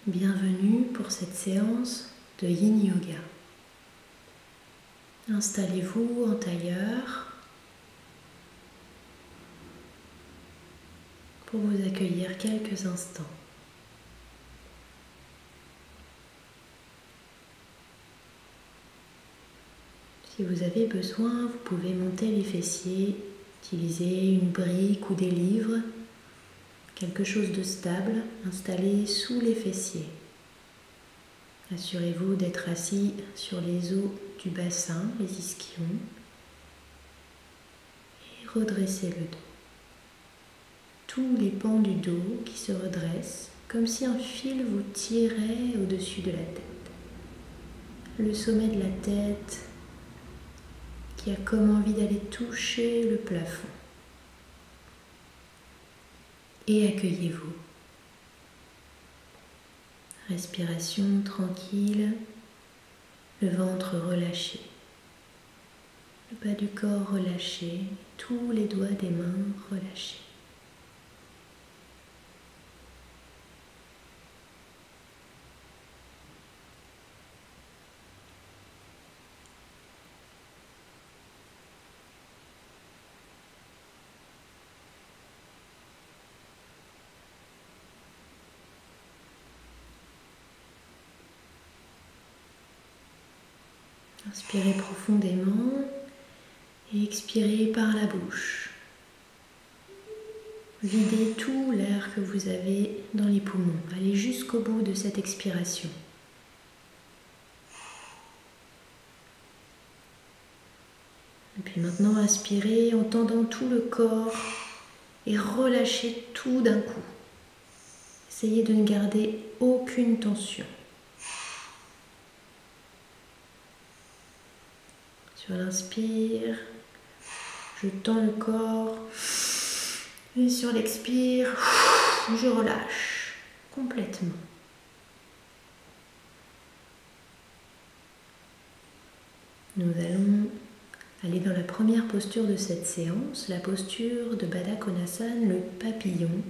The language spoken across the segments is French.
Bienvenue pour cette séance de Yin Yoga. Installez-vous en tailleur pour vous accueillir quelques instants. Si vous avez besoin, vous pouvez monter les fessiers, utiliser une brique ou des livres, quelque chose de stable installé sous les fessiers. Assurez-vous d'être assis sur les os du bassin, les ischions, et redressez le dos. Tous les pans du dos qui se redressent, comme si un fil vous tirait au-dessus de la tête. Le sommet de la tête qui a comme envie d'aller toucher le plafond. Et accueillez-vous. Respiration tranquille, le ventre relâché, le bas du corps relâché, tous les doigts des mains relâchés. Inspirez profondément et expirez par la bouche. Videz tout l'air que vous avez dans les poumons. Allez jusqu'au bout de cette expiration. Et puis maintenant, inspirez en tendant tout le corps et relâchez tout d'un coup. Essayez de ne garder aucune tension. Sur l'inspire, je tends le corps et sur l'expire, je relâche complètement. Nous allons aller dans la première posture de cette séance, la posture de Baddha Konasana, le papillon.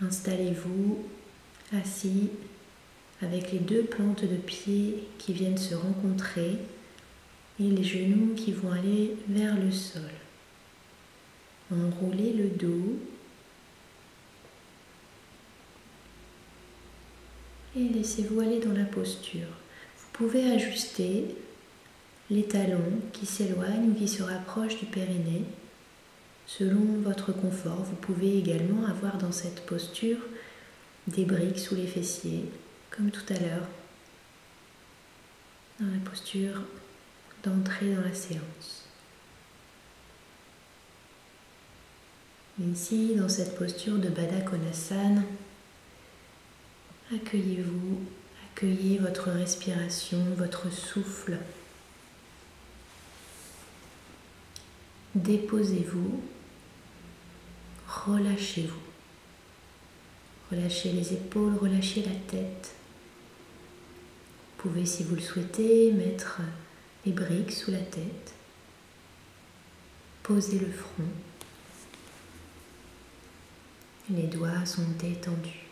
Installez-vous assis avec les deux plantes de pied qui viennent se rencontrer et les genoux qui vont aller vers le sol. Enroulez le dos et laissez-vous aller dans la posture. Vous pouvez ajuster les talons qui s'éloignent ou qui se rapprochent du périnée selon votre confort. Vous pouvez également avoir dans cette posture des briques sous les fessiers, comme tout à l'heure, dans la posture d'entrée dans la séance. Ici, dans cette posture de Baddha Konasana, accueillez-vous, accueillez votre respiration, votre souffle. Déposez-vous, relâchez-vous. Relâchez les épaules, relâchez la tête. Vous pouvez, si vous le souhaitez, mettre les briques sous la tête. Posez le front. Les doigts sont détendus.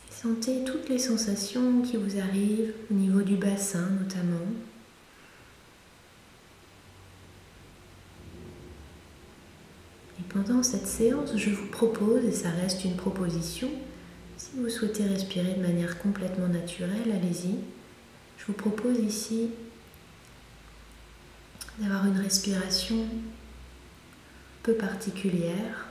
Et sentez toutes les sensations qui vous arrivent au niveau du bassin notamment. Et pendant cette séance, je vous propose, et ça reste une proposition, si vous souhaitez respirer de manière complètement naturelle, allez-y. Je vous propose ici d'avoir une respiration peu particulière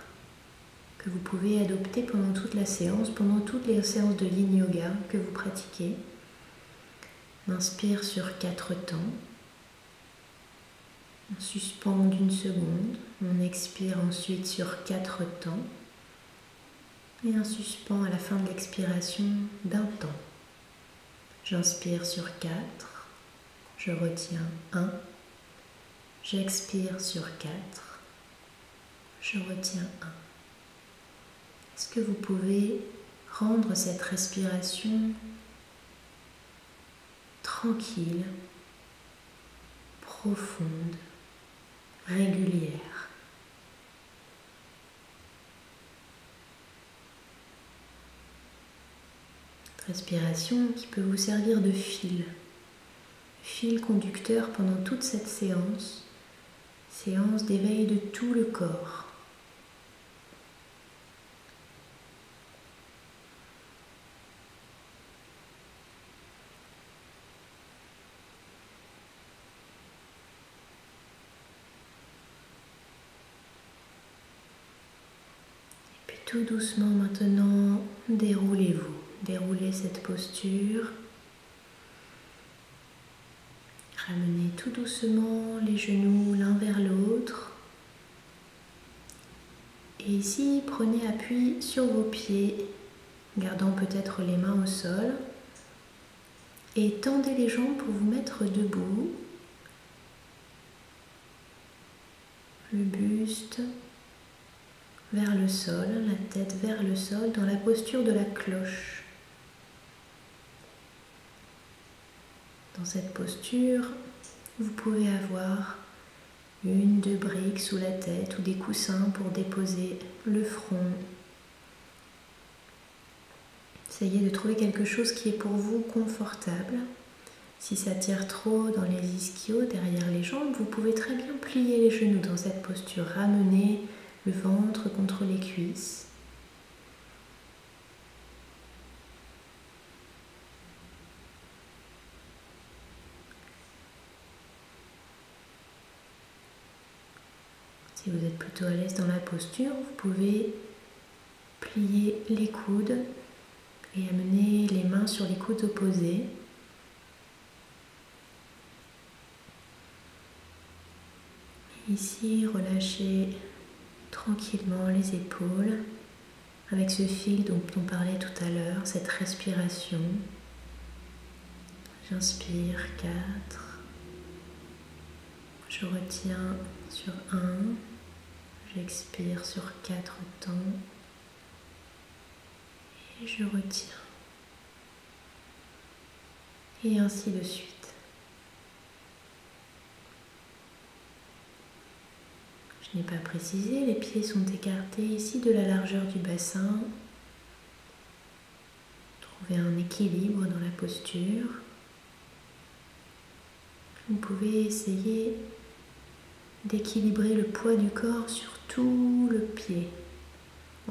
que vous pouvez adopter pendant toute la séance, pendant toutes les séances de Yin Yoga que vous pratiquez. On inspire sur 4 temps. On suspend d'1 seconde. On expire ensuite sur 4 temps. Et on suspend à la fin de l'expiration d'1 temps. J'inspire sur 4. Je retiens 1. J'expire sur 4. Je retiens 1. Est-ce que vous pouvez rendre cette respiration tranquille, profonde, régulière? Respiration qui peut vous servir de fil conducteur pendant toute cette séance d'éveil de tout le corps. Et puis tout doucement maintenant, déroulez cette posture. Ramenez tout doucement les genoux l'un vers l'autre. Et ici, prenez appui sur vos pieds, gardant peut-être les mains au sol. Et tendez les jambes pour vous mettre debout. Le buste vers le sol, la tête vers le sol, dans la posture de la cloche. Dans cette posture, vous pouvez avoir 1-2 briques sous la tête ou des coussins pour déposer le front. Essayez de trouver quelque chose qui est pour vous confortable. Si ça tire trop dans les ischios, derrière les jambes, vous pouvez très bien plier les genoux dans cette posture. Ramener le ventre contre les cuisses. Si vous êtes plutôt à l'aise dans la posture, vous pouvez plier les coudes et amener les mains sur les coudes opposés. Ici, relâchez tranquillement les épaules avec ce fil dont on parlait tout à l'heure, cette respiration. J'inspire 4, je retiens sur 1, j'expire sur 4 temps et je retiens. Et ainsi de suite. Je n'ai pas précisé, les pieds sont écartés ici de la largeur du bassin. Trouvez un équilibre dans la posture. Vous pouvez essayer d'équilibrer le poids du corps sur tout le pied,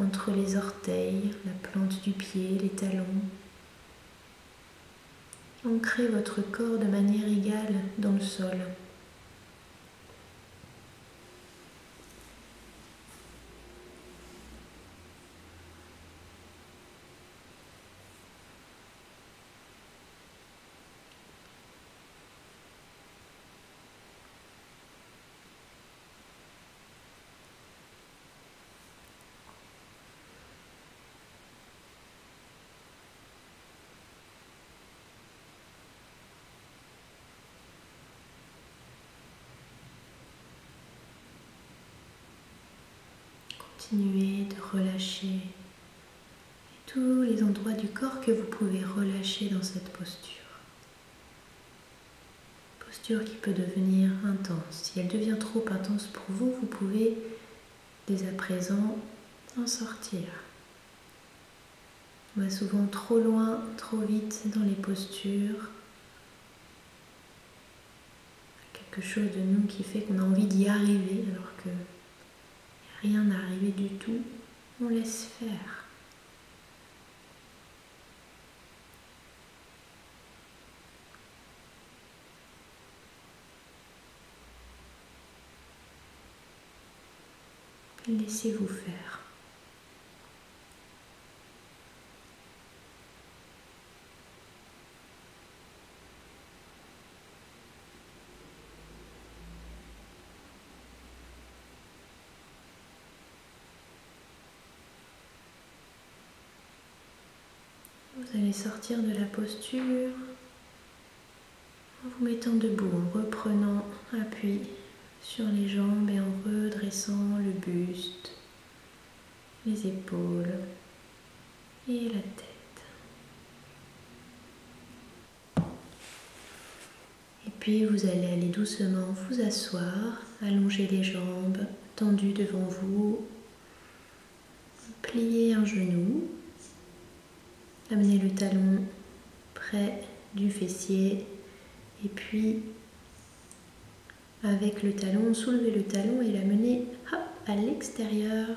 entre les orteils, la plante du pied, les talons. Ancrez votre corps de manière égale dans le sol. Continuez de relâcher tous les endroits du corps que vous pouvez relâcher dans cette posture. Posture qui peut devenir intense. Si elle devient trop intense pour vous, vous pouvez dès à présent en sortir. On va souvent trop loin, trop vite dans les postures. Quelque chose de nous qui fait qu'on a envie d'y arriver alors que rien n'a arrivé du tout, on laisse faire. Laissez-vous faire. Vous allez sortir de la posture en vous mettant debout, en reprenant appui sur les jambes et en redressant le buste, les épaules et la tête. Et puis vous allez aller doucement vous asseoir, allonger les jambes tendues devant vous, plier un genou, amenez le talon près du fessier et puis avec le talon, soulevez le talon et l'amenez à l'extérieur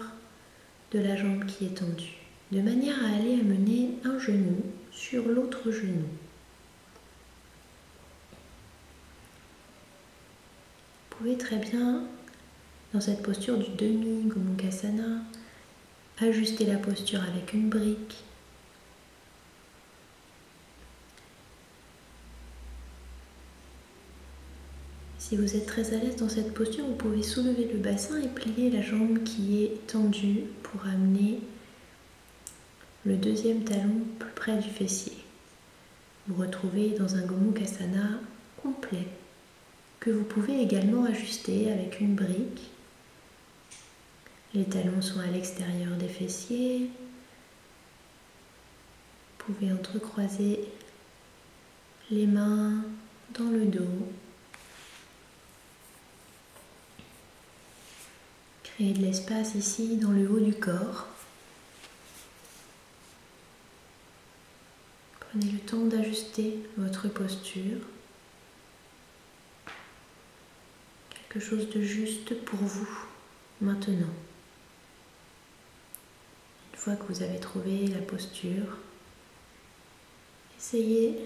de la jambe qui est tendue, de manière à aller amener un genou sur l'autre genou. Vous pouvez très bien, dans cette posture du demi-Gomukhasana, ajuster la posture avec une brique. Si vous êtes très à l'aise dans cette posture, vous pouvez soulever le bassin et plier la jambe qui est tendue pour amener le deuxième talon plus près du fessier. Vous retrouvez dans un Gomukhasana complet que vous pouvez également ajuster avec une brique. Les talons sont à l'extérieur des fessiers. Vous pouvez entrecroiser les mains dans le dos. Créez de l'espace ici dans le haut du corps. Prenez le temps d'ajuster votre posture. Quelque chose de juste pour vous maintenant. Une fois que vous avez trouvé la posture, essayez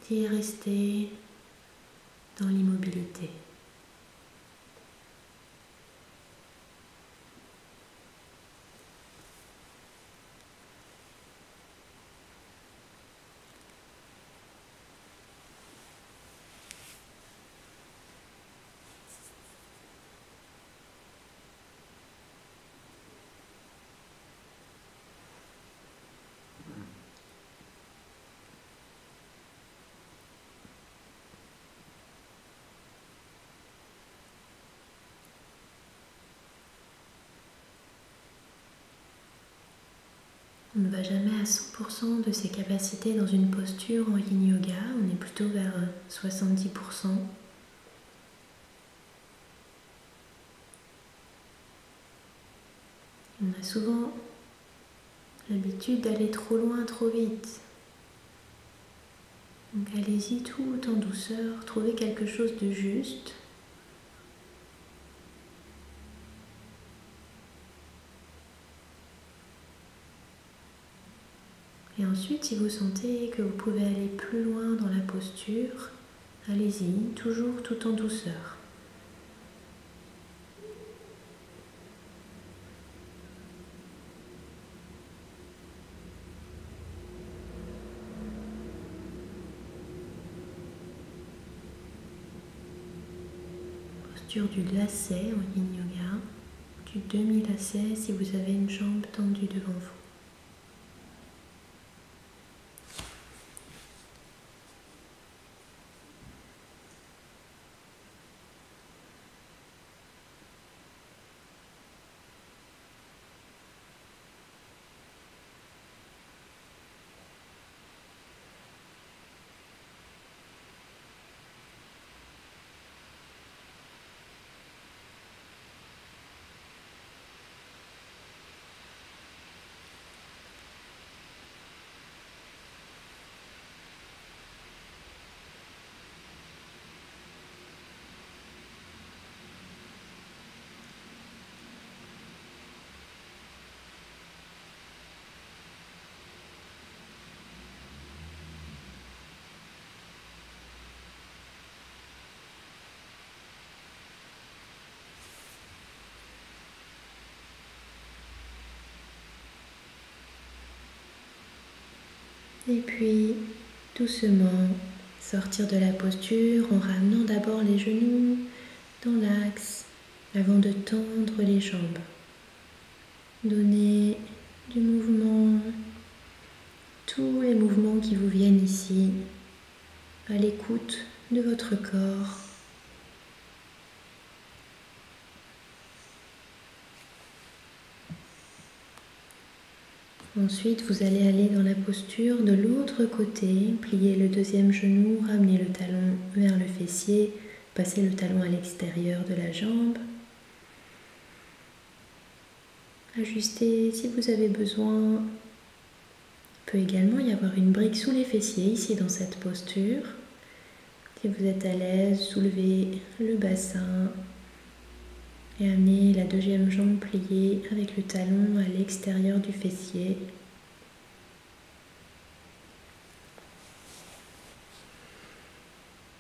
d'y rester dans l'immobilité. On ne va jamais à 100% de ses capacités dans une posture en yin yoga, on est plutôt vers 70%. On a souvent l'habitude d'aller trop loin, trop vite. Donc allez-y tout en douceur, trouvez quelque chose de juste. Et ensuite, si vous sentez que vous pouvez aller plus loin dans la posture, allez-y, toujours tout en douceur. Posture du lacet en yin yoga, du demi-lacet si vous avez une jambe tendue devant vous. Et puis, doucement, sortir de la posture en ramenant d'abord les genoux dans l'axe avant de tendre les jambes. Donnez du mouvement, tous les mouvements qui vous viennent ici, à l'écoute de votre corps. Ensuite, vous allez aller dans la posture de l'autre côté, plier le deuxième genou, ramener le talon vers le fessier, passer le talon à l'extérieur de la jambe. Ajustez si vous avez besoin Il peut également y avoir une brique sous les fessiers, ici dans cette posture. Si vous êtes à l'aise, soulevez le bassin et amenez la deuxième jambe pliée avec le talon à l'extérieur du fessier.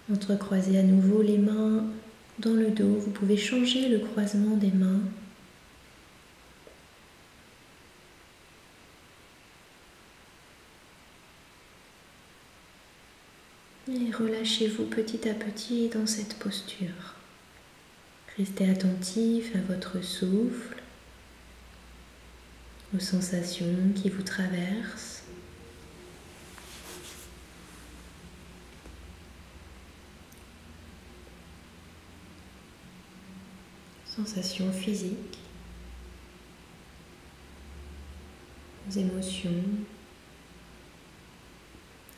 Entrecroisez à nouveau les mains dans le dos. Vous pouvez changer le croisement des mains. Et relâchez-vous petit à petit dans cette posture. Restez attentif à votre souffle, aux sensations qui vous traversent. Sensations physiques, aux émotions,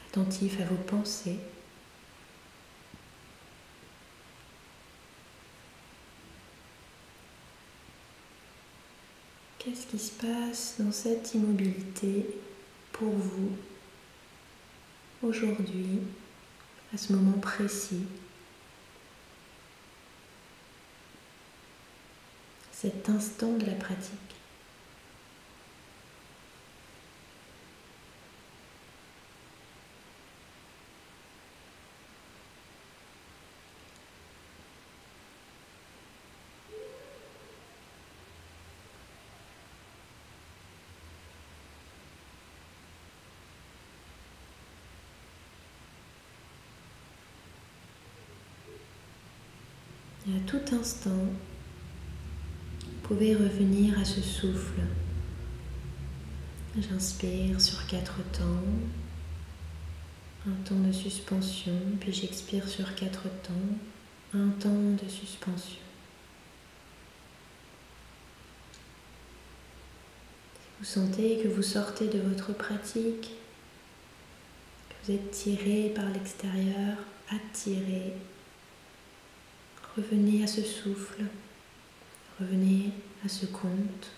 attentif à vos pensées. Qu'est-ce qui se passe dans cette immobilité pour vous aujourd'hui, à ce moment précis, cet instant de la pratique? Et à tout instant, vous pouvez revenir à ce souffle. J'inspire sur 4 temps, un temps de suspension, puis j'expire sur 4 temps, un temps de suspension. Vous sentez que vous sortez de votre pratique, que vous êtes tiré par l'extérieur, attiré. Revenez à ce souffle, revenez à ce compte.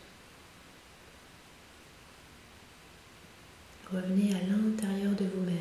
Revenez à l'intérieur de vous-même.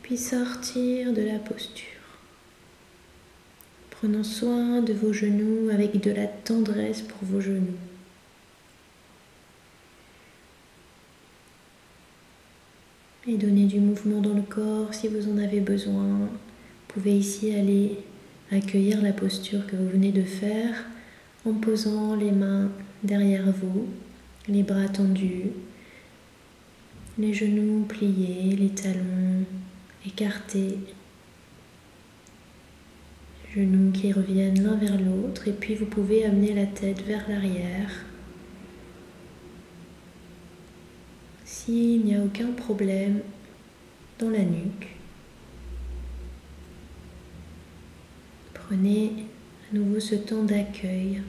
Puis sortir de la posture, prenant soin de vos genoux avec de la tendresse pour vos genoux. Et donnez du mouvement dans le corps si vous en avez besoin. Vous pouvez ici aller accueillir la posture que vous venez de faire en posant les mains derrière vous, les bras tendus, les genoux pliés, les talons écartés, les genoux qui reviennent l'un vers l'autre, et puis vous pouvez amener la tête vers l'arrière. S'il n'y a aucun problème dans la nuque, prenez à nouveau ce temps d'accueil.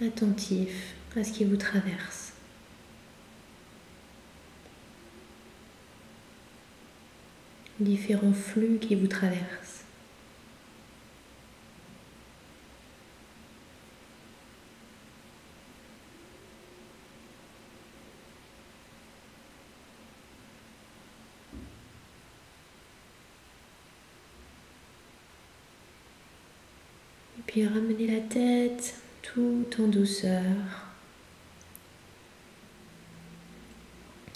Attentif à ce qui vous traverse. Différents flux qui vous traversent. Et puis ramenez la tête tout en douceur.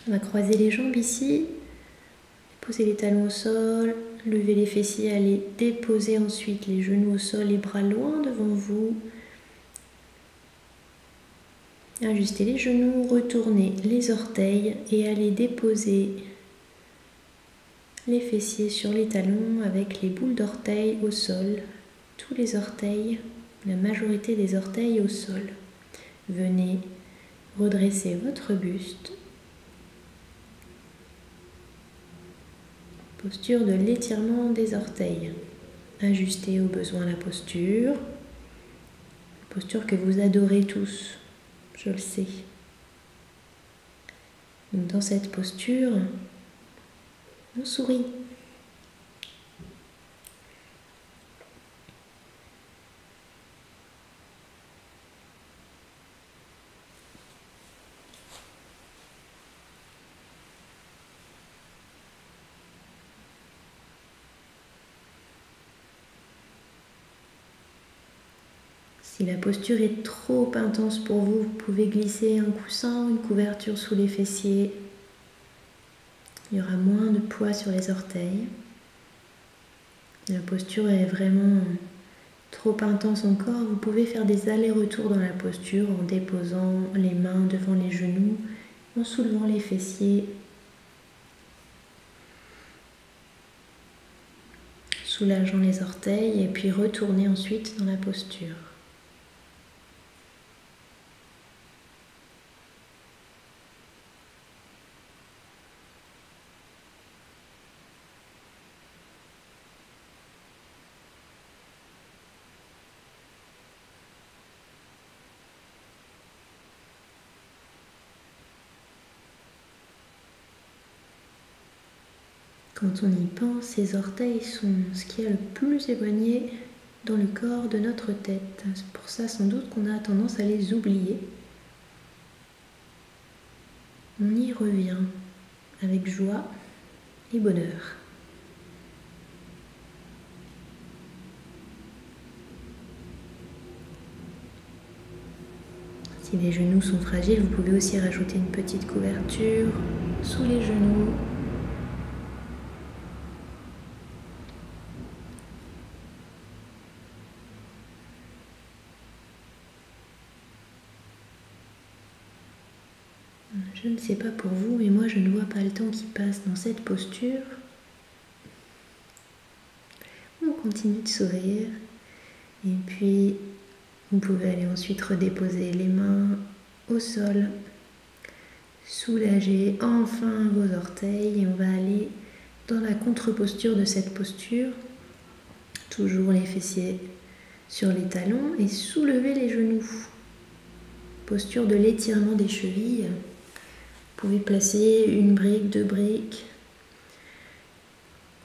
On va croiser les jambes ici. Posez les talons au sol, levez les fessiers, allez déposer ensuite les genoux au sol, les bras loin devant vous. Ajustez les genoux, retournez les orteils et allez déposer les fessiers sur les talons avec les boules d'orteils au sol. Tous les orteils, la majorité des orteils au sol. Venez redresser votre buste. Posture de l'étirement des orteils. Ajustez au besoin la posture. Posture que vous adorez tous, je le sais. Donc dans cette posture, on sourit. Si la posture est trop intense pour vous, vous pouvez glisser un coussin ou une couverture sous les fessiers. Il y aura moins de poids sur les orteils. Si la posture est vraiment trop intense encore, vous pouvez faire des allers-retours dans la posture en déposant les mains devant les genoux, en soulevant les fessiers, soulageant les orteils et puis retourner ensuite dans la posture. Quand on y pense, ces orteils sont ce qui est le plus éloigné dans le corps de notre tête. C'est pour ça sans doute qu'on a tendance à les oublier. On y revient avec joie et bonheur. Si les genoux sont fragiles, vous pouvez aussi rajouter une petite couverture sous les genoux. Je ne sais pas pour vous, mais moi je ne vois pas le temps qui passe dans cette posture. On continue de sourire et puis vous pouvez aller ensuite redéposer les mains au sol, soulager enfin vos orteils et on va aller dans la contre-posture de cette posture. Toujours les fessiers sur les talons et soulever les genoux. Posture de l'étirement des chevilles. Vous pouvez placer une brique, deux briques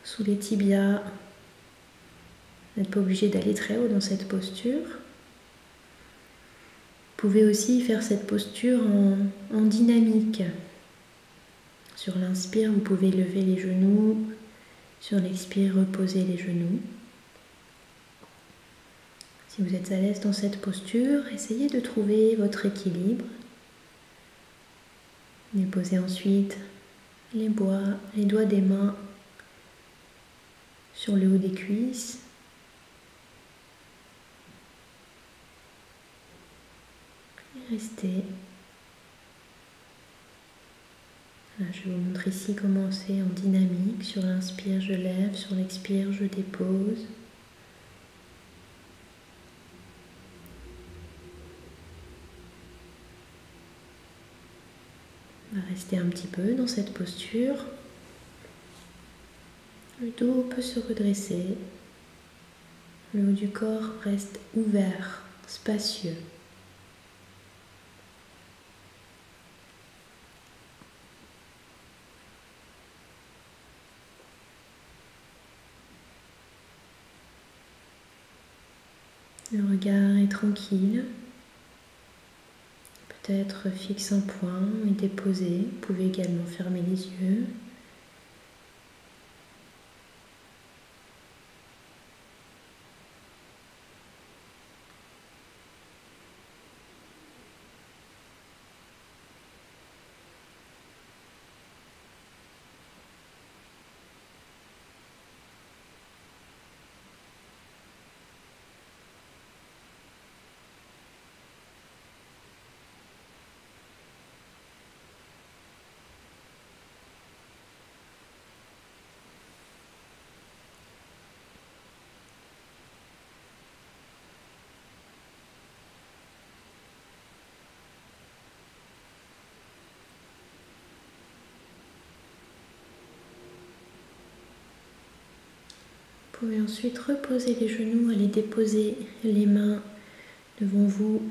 sous les tibias. Vous n'êtes pas obligé d'aller très haut dans cette posture. Vous pouvez aussi faire cette posture en dynamique. Sur l'inspire, vous pouvez lever les genoux. Sur l'expire, reposer les genoux. Si vous êtes à l'aise dans cette posture, essayez de trouver votre équilibre. Déposez ensuite les doigts des mains sur le haut des cuisses. Et restez. Là, je vous montre ici comment c'est en dynamique. Sur l'inspire, je lève. Sur l'expire, je dépose. On va rester un petit peu dans cette posture. Le dos peut se redresser. Le haut du corps reste ouvert, spacieux. Le regard est tranquille. Peut-être fixe un point et déposé. Vous pouvez également fermer les yeux. Vous pouvez ensuite reposer les genoux, aller déposer les mains devant vous.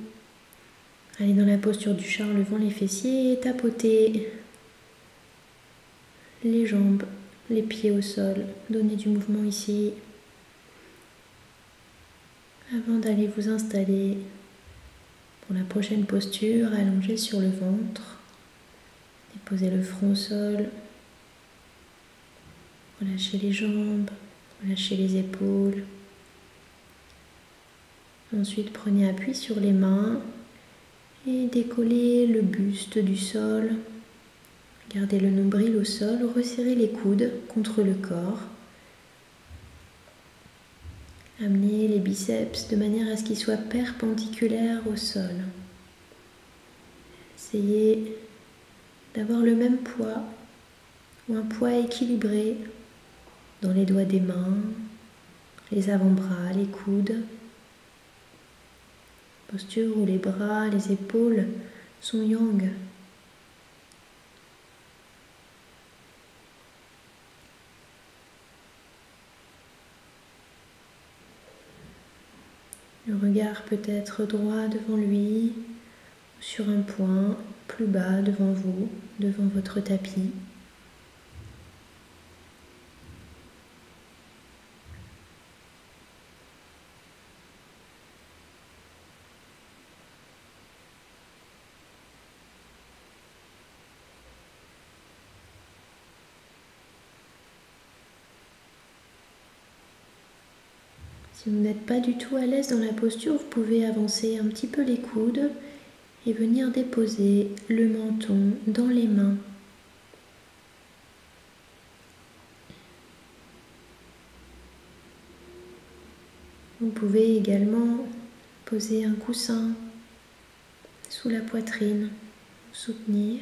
Allez dans la posture du chat, levant les fessiers, tapoter les jambes, les pieds au sol. Donnez du mouvement ici. Avant d'aller vous installer pour la prochaine posture, allongez sur le ventre. Déposez le front au sol. Relâchez les jambes, relâchez les épaules. Ensuite, prenez appui sur les mains et décollez le buste du sol. Gardez le nombril au sol, resserrez les coudes contre le corps. Amenez les biceps de manière à ce qu'ils soient perpendiculaires au sol. Essayez d'avoir le même poids ou un poids équilibré dans les doigts des mains, les avant-bras, les coudes. Posture où les bras, les épaules sont yang. Le regard peut être droit devant lui, ou sur un point plus bas devant vous, devant votre tapis. Si vous n'êtes pas du tout à l'aise dans la posture, vous pouvez avancer un petit peu les coudes et venir déposer le menton dans les mains. Vous pouvez également poser un coussin sous la poitrine, soutenir.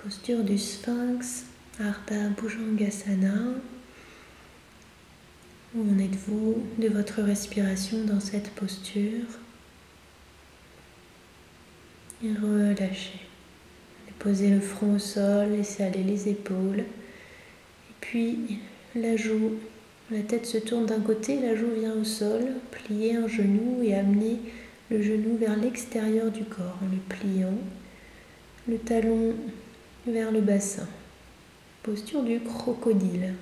Posture du Sphinx, Ardha Bhujangasana. Où en êtes-vous de votre respiration dans cette posture? Et relâchez. Déposez le front au sol, laissez aller les épaules. Et puis la joue, la tête se tourne d'un côté, la joue vient au sol. Pliez un genou et amenez le genou vers l'extérieur du corps en le pliant. Le talon vers le bassin. Posture du crocodile.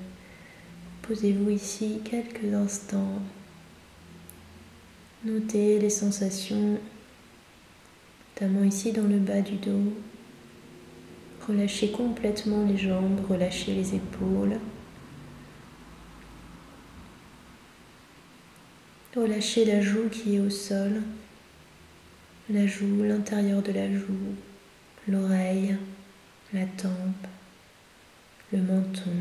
Posez-vous ici quelques instants. Notez les sensations, notamment ici dans le bas du dos. Relâchez complètement les jambes, relâchez les épaules. Relâchez la joue qui est au sol. La joue, l'intérieur de la joue, l'oreille, la tempe, le menton.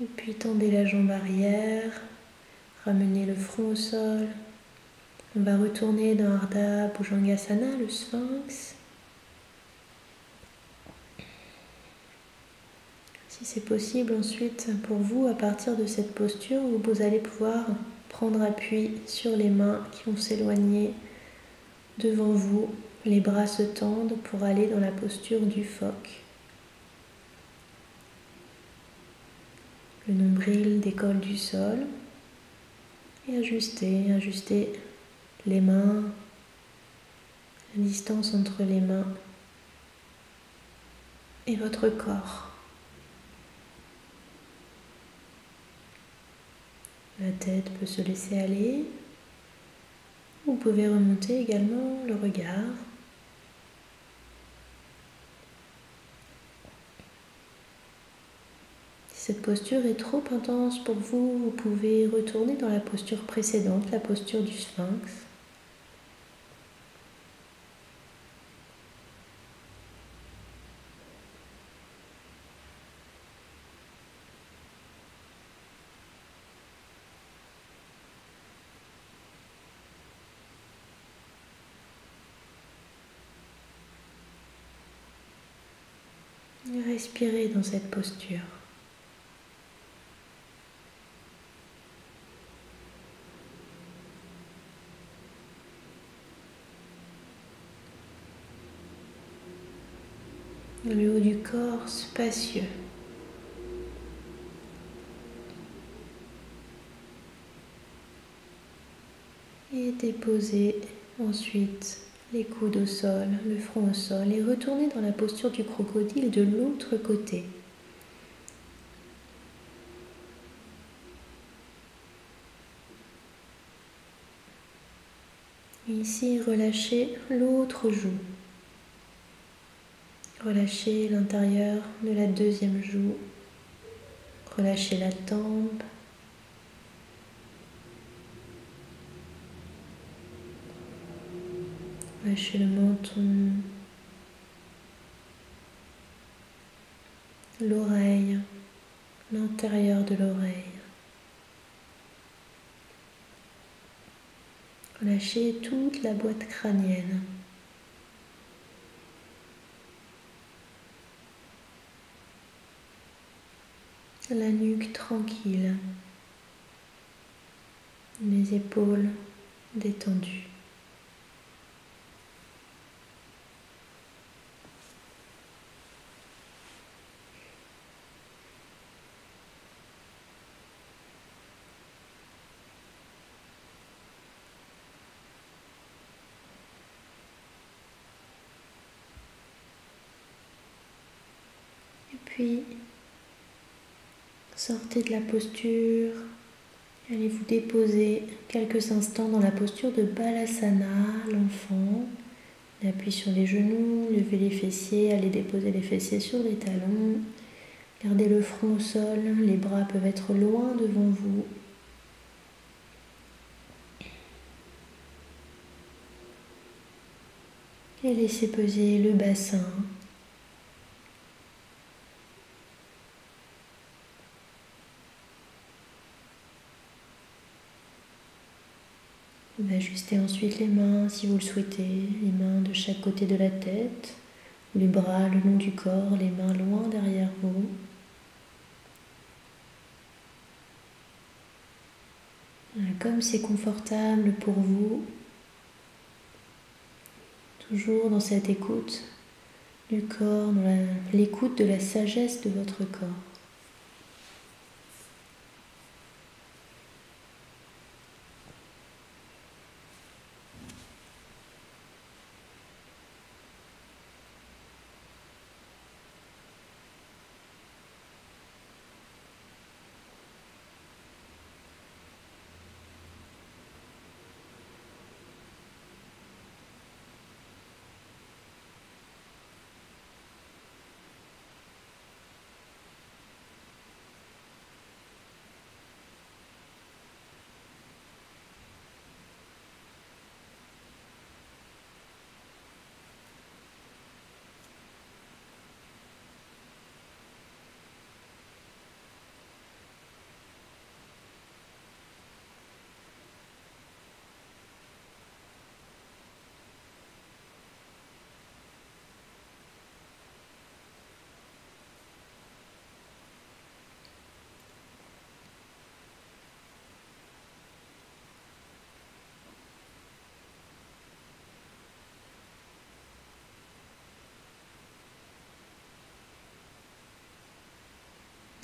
Et puis tendez la jambe arrière, ramenez le front au sol. On va retourner dans Ardha Bhujangasana, le Sphinx. Si c'est possible ensuite pour vous, à partir de cette posture, vous allez pouvoir prendre appui sur les mains qui vont s'éloigner devant vous. Les bras se tendent pour aller dans la posture du phoque. Le nombril décolle du sol. Et ajustez les mains, la distance entre les mains et votre corps. La tête peut se laisser aller. Vous pouvez remonter également le regard. Si cette posture est trop intense pour vous, vous pouvez retourner dans la posture précédente, la posture du sphinx. Respirez dans cette posture. Le haut du corps spacieux. Et déposez ensuite les coudes au sol, le front au sol et retournez dans la posture du crocodile de l'autre côté. Ici, relâchez l'autre joue. Relâchez l'intérieur de la deuxième joue. Relâchez la tempe. Relâchez le menton. L'oreille, l'intérieur de l'oreille. Relâchez toute la boîte crânienne. La nuque tranquille. Les épaules détendues. Et puis, sortez de la posture. Allez vous déposer quelques instants dans la posture de Balasana, l'enfant. Appuyez sur les genoux, levez les fessiers, allez déposer les fessiers sur les talons. Gardez le front au sol, les bras peuvent être loin devant vous. Et laissez peser le bassin. Ajustez ensuite les mains si vous le souhaitez, les mains de chaque côté de la tête, les bras le long du corps, les mains loin derrière vous. Comme c'est confortable pour vous, toujours dans cette écoute du corps, dans l'écoute de la sagesse de votre corps.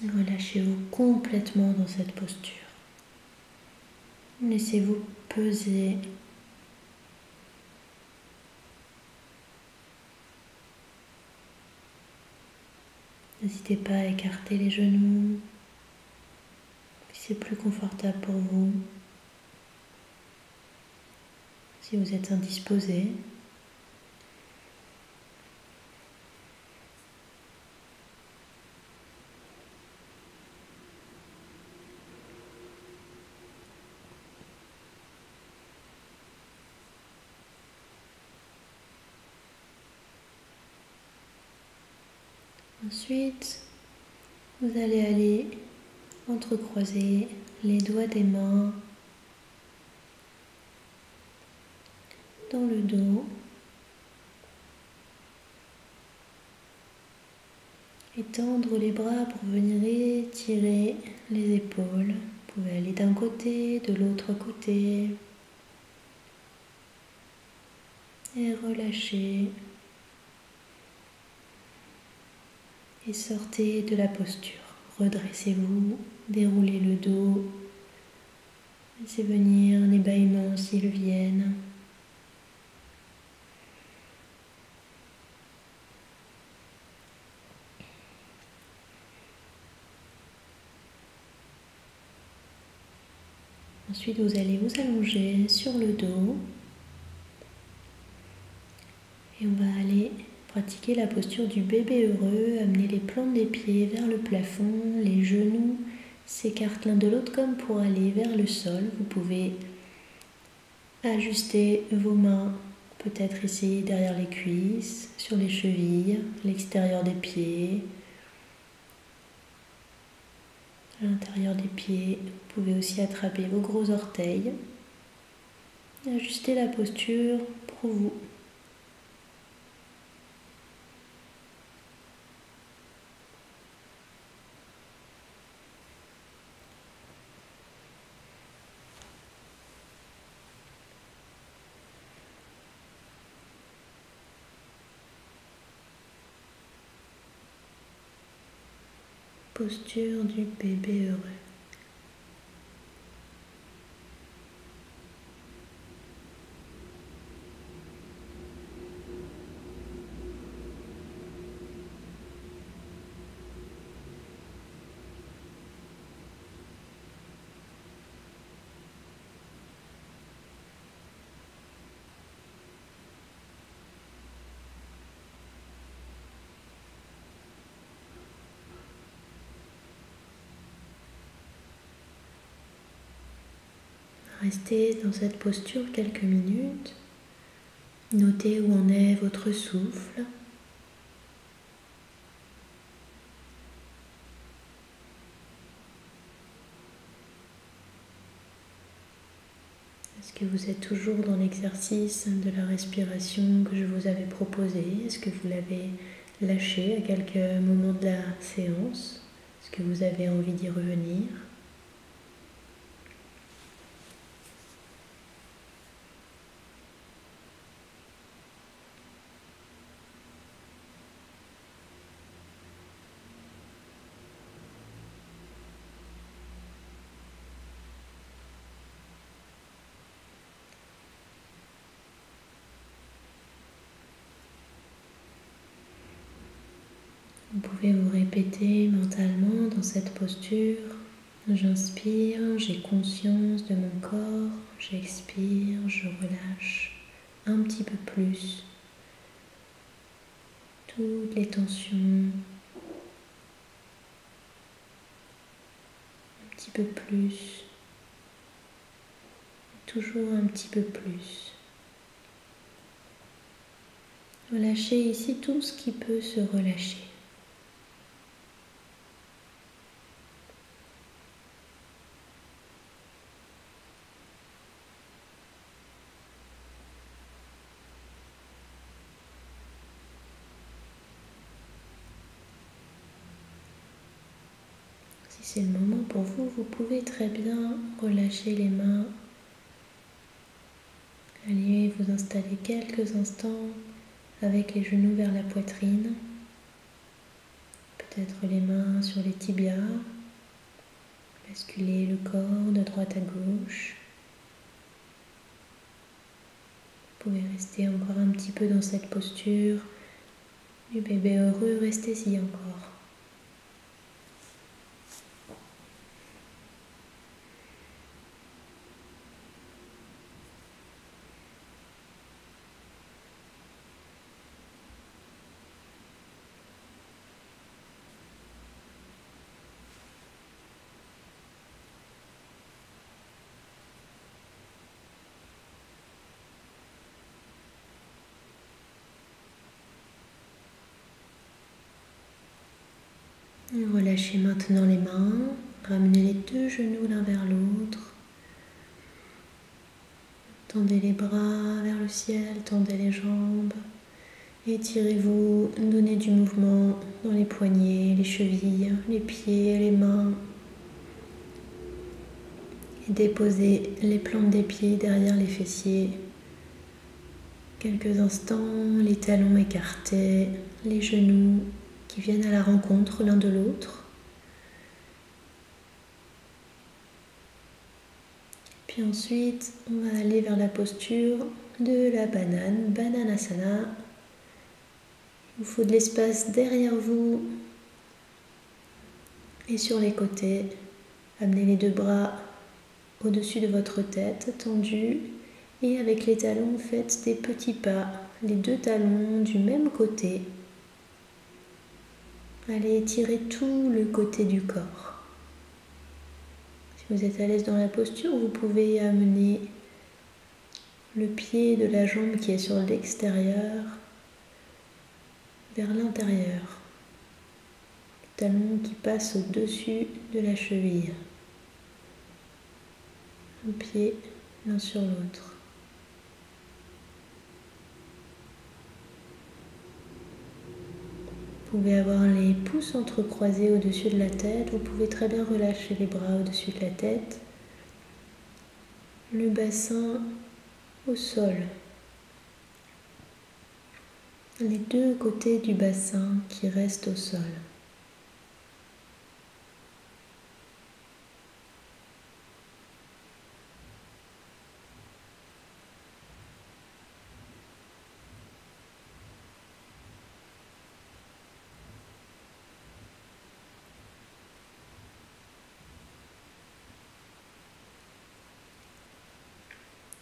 Relâchez-vous complètement dans cette posture. Laissez-vous peser. N'hésitez pas à écarter les genoux si c'est plus confortable pour vous. Si vous êtes indisposé, Ensuite, vous allez aller entrecroiser les doigts des mains dans le dos. Étendre les bras pour venir étirer les épaules. Vous pouvez aller d'un côté, de l'autre côté. Et relâcher. Et sortez de la posture. Redressez-vous, déroulez le dos. Laissez venir les bâillements s'ils viennent. Ensuite, vous allez vous allonger sur le dos. Et on va aller pratiquer la posture du bébé heureux, amener les plantes des pieds vers le plafond, les genoux s'écartent l'un de l'autre comme pour aller vers le sol. Vous pouvez ajuster vos mains, peut-être ici derrière les cuisses, sur les chevilles, l'extérieur des pieds, à l'intérieur des pieds. Vous pouvez aussi attraper vos gros orteils. Ajustez la posture pour vous. Posture du bébé heureux. Restez dans cette posture quelques minutes. Notez où en est votre souffle. Est-ce que vous êtes toujours dans l'exercice de la respiration que je vous avais proposé? Est-ce que vous l'avez lâché à quelques moments de la séance? Est-ce que vous avez envie d'y revenir? Vous pouvez vous répéter mentalement dans cette posture. J'inspire, j'ai conscience de mon corps. J'expire, je relâche un petit peu plus toutes les tensions. Un petit peu plus. Toujours un petit peu plus. Relâchez ici tout ce qui peut se relâcher. Si c'est le moment pour vous, vous pouvez très bien relâcher les mains. Allez vous installer quelques instants avec les genoux vers la poitrine. Peut-être les mains sur les tibias. Basculer le corps de droite à gauche. Vous pouvez rester encore un petit peu dans cette posture du bébé heureux. Restez-y encore. Relâchez maintenant les mains, ramenez les deux genoux l'un vers l'autre. Tendez les bras vers le ciel, tendez les jambes. Étirez-vous, donnez du mouvement dans les poignets, les chevilles, les pieds, les mains. Et déposez les plantes des pieds derrière les fessiers. Quelques instants, les talons écartés, les genoux qui viennent à la rencontre l'un de l'autre. Puis ensuite, on va aller vers la posture de la banane, Bananasana. Il vous faut de l'espace derrière vous et sur les côtés. Amenez les deux bras au-dessus de votre tête, tendus. Et avec les talons, faites des petits pas, les deux talons du même côté. Allez étirer tout le côté du corps. Si vous êtes à l'aise dans la posture, vous pouvez amener le pied de la jambe qui est sur l'extérieur vers l'intérieur. Le talon qui passe au-dessus de la cheville. Un pied l'un sur l'autre. Vous pouvez avoir les pouces entrecroisés au-dessus de la tête. Vous pouvez très bien relâcher les bras au-dessus de la tête. Le bassin au sol. Les deux côtés du bassin qui restent au sol.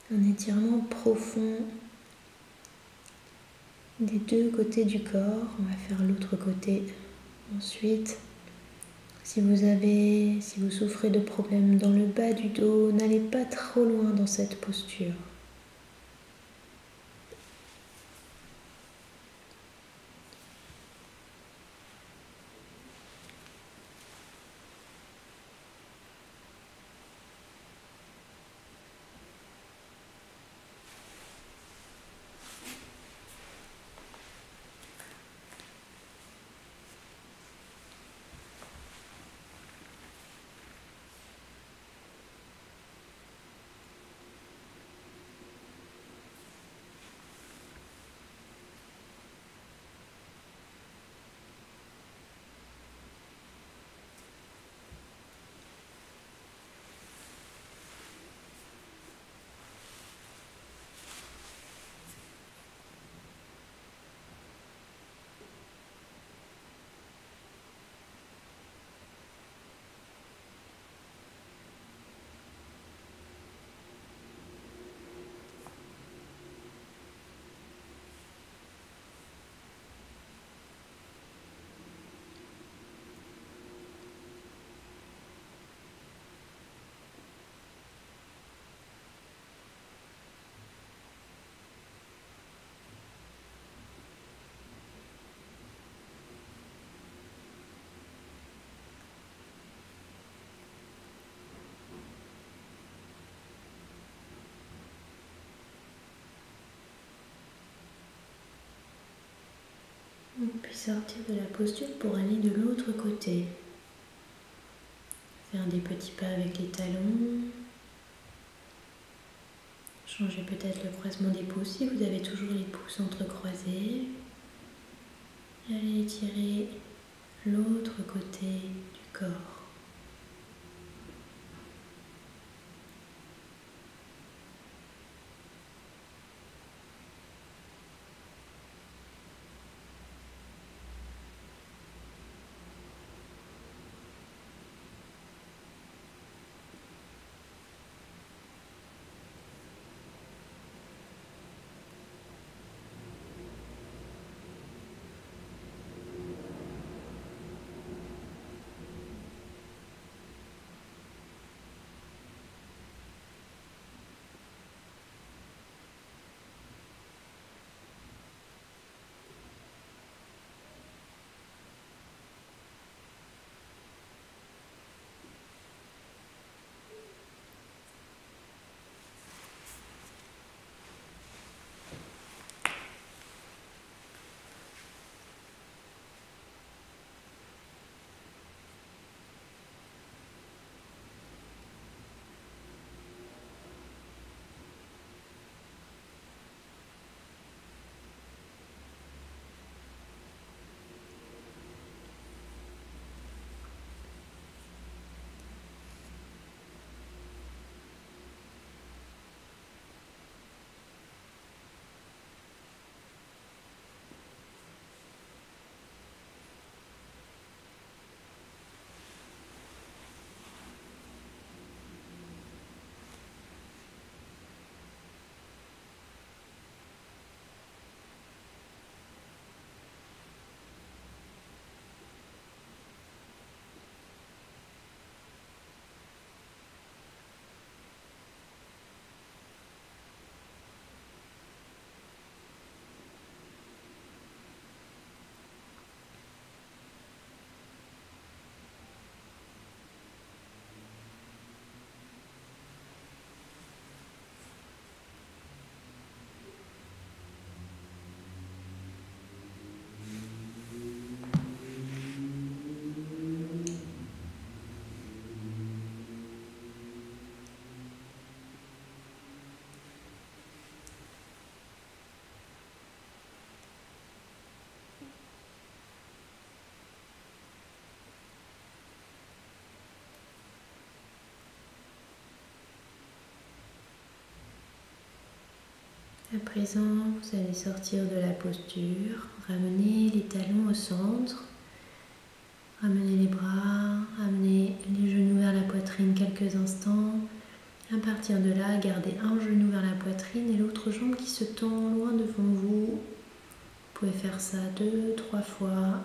Un étirement profond des deux côtés du corps. On va faire l'autre côté ensuite. Si vous souffrez de problèmes dans le bas du dos, n'allez pas trop loin dans cette posture. Puis sortir de la posture pour aller de l'autre côté. Faire des petits pas avec les talons. Changez peut-être le croisement des pouces si vous avez toujours les pouces entrecroisés. Et allez étirer l'autre côté du corps. À présent, vous allez sortir de la posture, ramener les talons au centre, ramener les bras, ramener les genoux vers la poitrine quelques instants. À partir de là, gardez un genou vers la poitrine et l'autre jambe qui se tend loin devant vous. Vous pouvez faire ça 2-3 fois.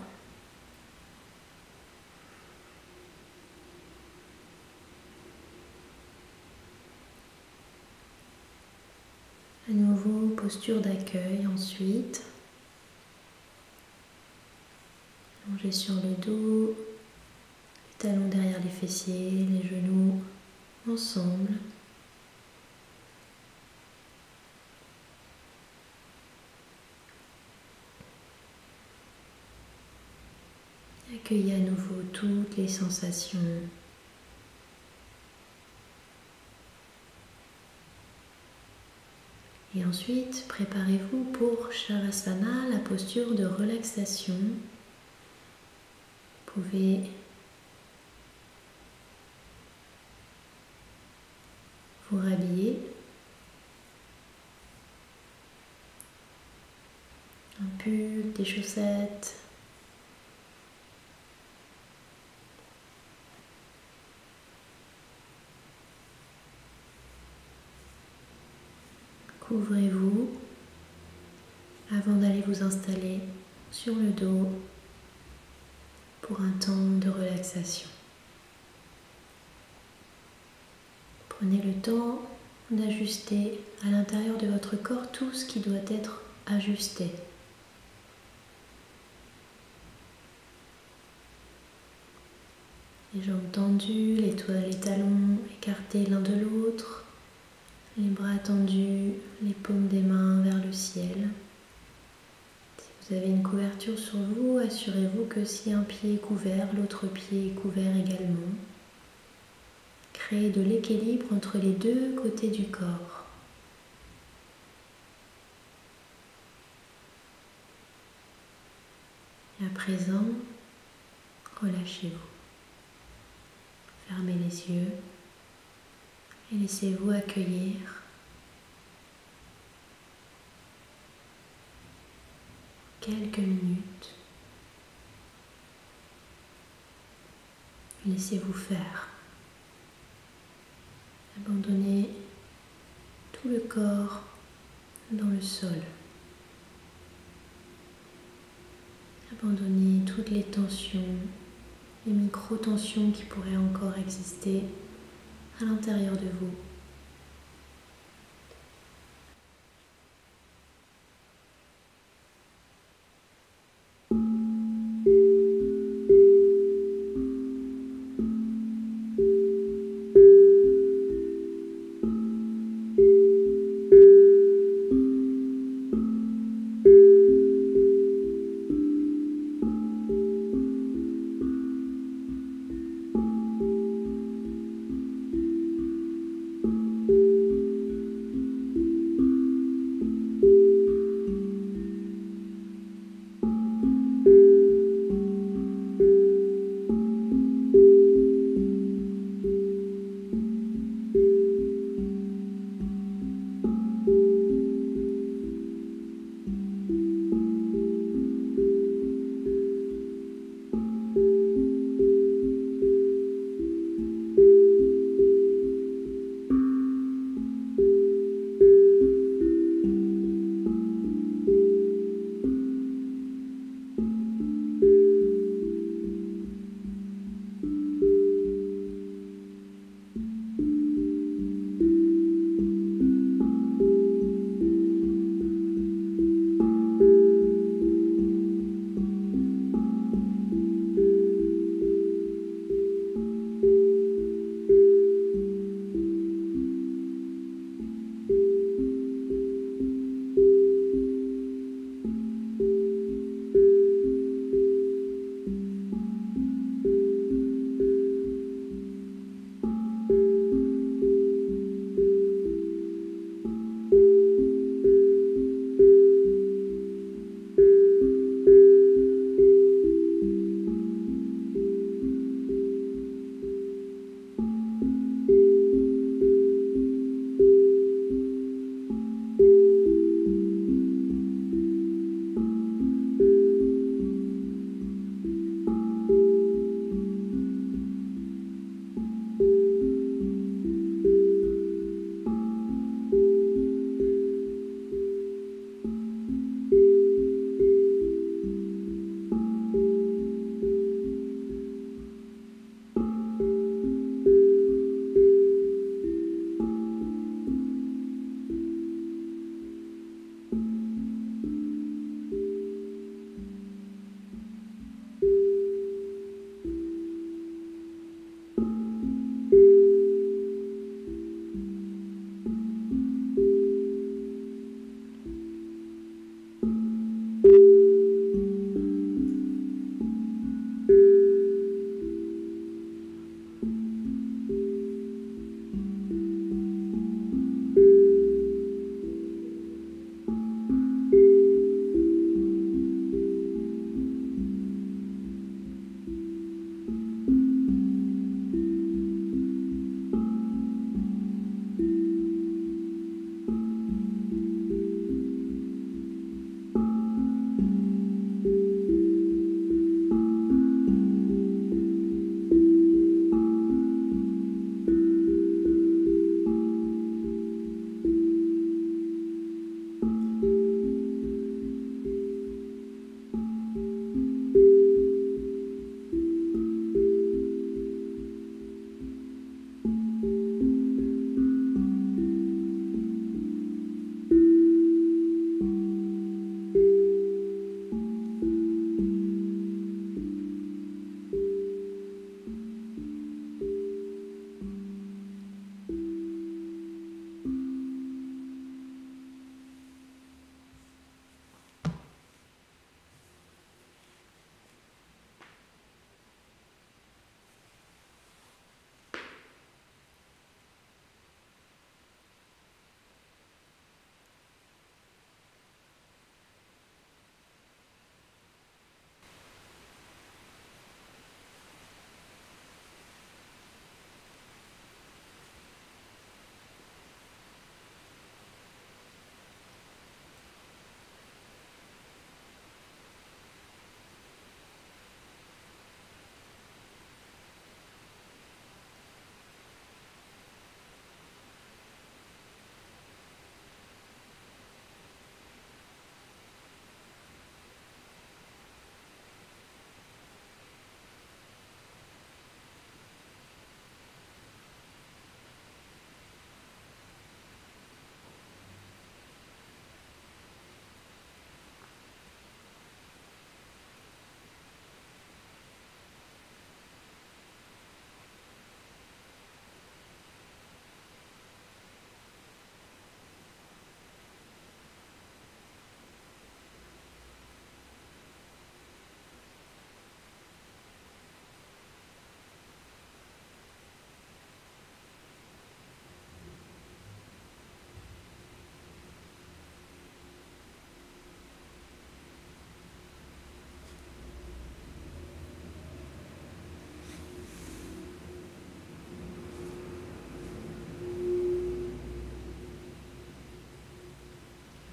À nouveau, posture d'accueil ensuite. Allongez sur le dos, les talons derrière les fessiers, les genoux ensemble. Accueillez à nouveau toutes les sensations. Et ensuite, préparez-vous pour Shavasana, la posture de relaxation. Vous pouvez vous rhabiller. Un pull, des chaussettes. Couvrez-vous avant d'aller vous installer sur le dos pour un temps de relaxation. Prenez le temps d'ajuster à l'intérieur de votre corps tout ce qui doit être ajusté. Les jambes tendues, les talons écartés l'un de l'autre, les bras tendus, les paumes des mains vers le ciel. Si vous avez une couverture sur vous, assurez-vous que si un pied est couvert, l'autre pied est couvert également. Créez de l'équilibre entre les deux côtés du corps. Et à présent, relâchez-vous. Fermez les yeux et laissez-vous accueillir quelques minutes. Laissez-vous faire. Abandonnez tout le corps dans le sol. Abandonnez toutes les tensions, les micro-tensions qui pourraient encore exister à l'intérieur de vous.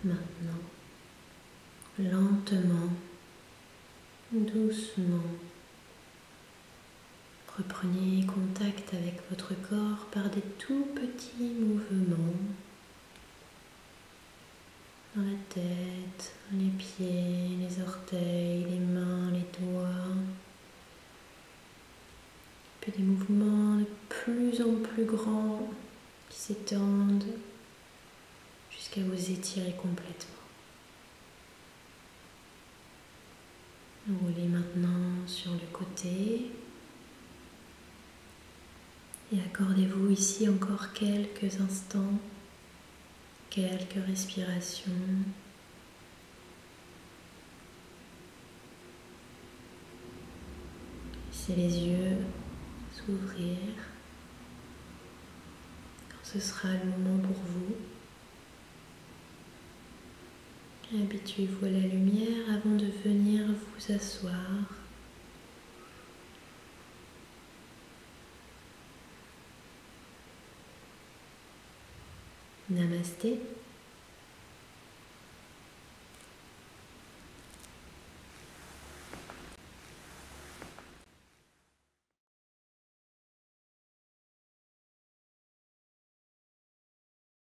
Maintenant, lentement, doucement, reprenez contact avec votre corps par des tout petits mouvements dans la tête, les pieds, les orteils, les mains, les doigts. Puis des mouvements de plus en plus grands qui s'étendent jusqu'à vous étirer complètement. Roulez maintenant sur le côté et accordez-vous ici encore quelques instants, quelques respirations. Laissez les yeux s'ouvrir quand ce sera le moment pour vous. Habituez-vous à la lumière avant de venir vous asseoir. Namasté.